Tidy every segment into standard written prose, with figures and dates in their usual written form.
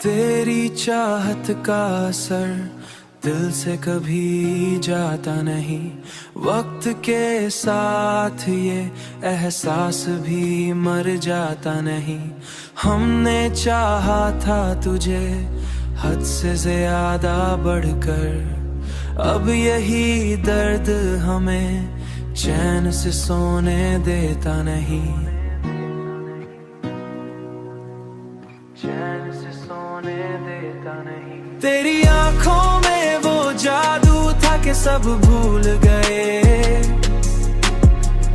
तेरी चाहत का असर दिल से कभी जाता नहीं, वक्त के साथ ये एहसास भी मर जाता नहीं। हमने चाहा था तुझे हद से ज्यादा बढ़कर, अब यही दर्द हमें चैन से सोने देता नहीं, चैन से सोने देता नहीं। तेरी आंखों में वो जादू था कि सब भूल गए,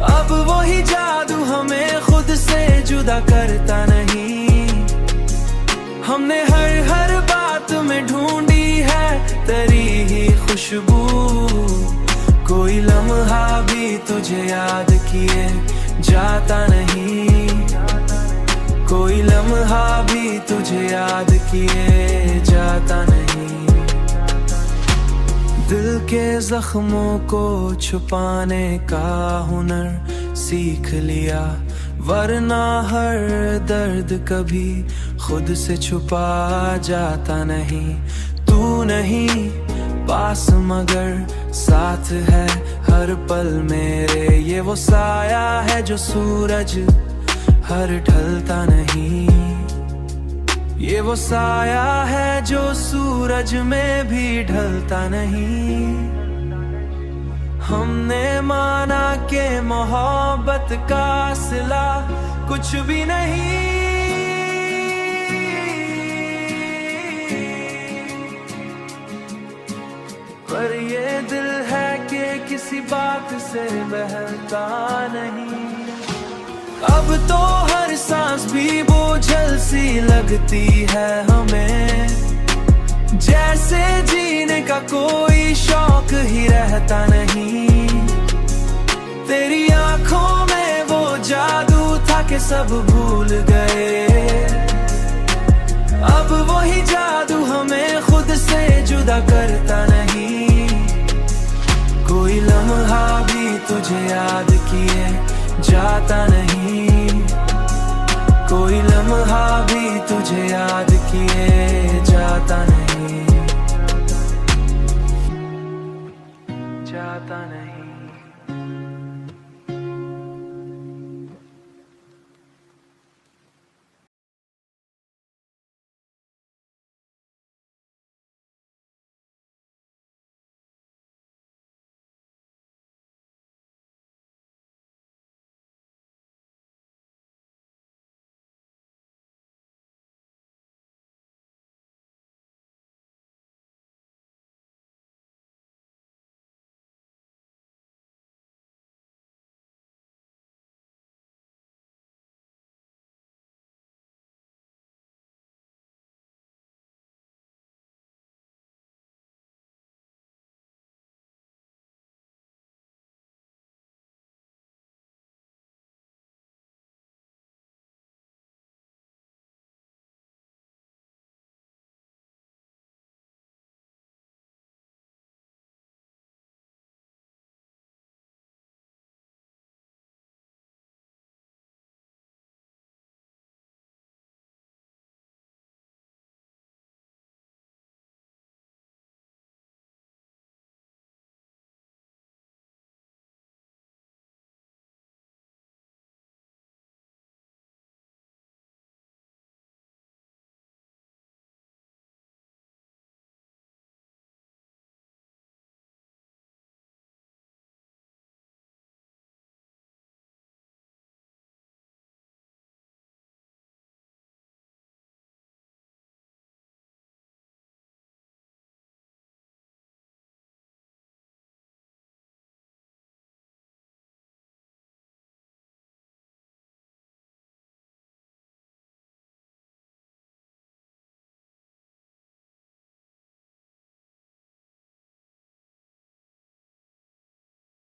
अब वही जादू हमें खुद से जुदा करता नहीं। हमने हर बात में ढूंढी है तेरी ही खुशबू, कोई लम्हा भी तुझे याद किए जाता नहीं, कोई लम्हा भी तुझे याद किए जाता नहीं। दिल के जख्मों को छुपाने का हुनर सीख लिया, वरना हर दर्द कभी खुद से छुपा जाता नहीं। तू नहीं पास मगर साथ है हर पल मेरे, ये वो साया है जो सूरज हर ढलता नहीं, ये वो साया है जो सूरज में भी ढलता नहीं। हमने माना कि मोहब्बत का सिला कुछ भी नहीं, पर ये दिल है कि किसी बात से बहलता नहीं। अब तो हर सांस भी बोझल सी लगती है हमें, जैसे जीने का कोई शौक ही रहता नहीं। तेरी आंखों में वो जादू था कि सब भूल गए, अब वही जादू हमें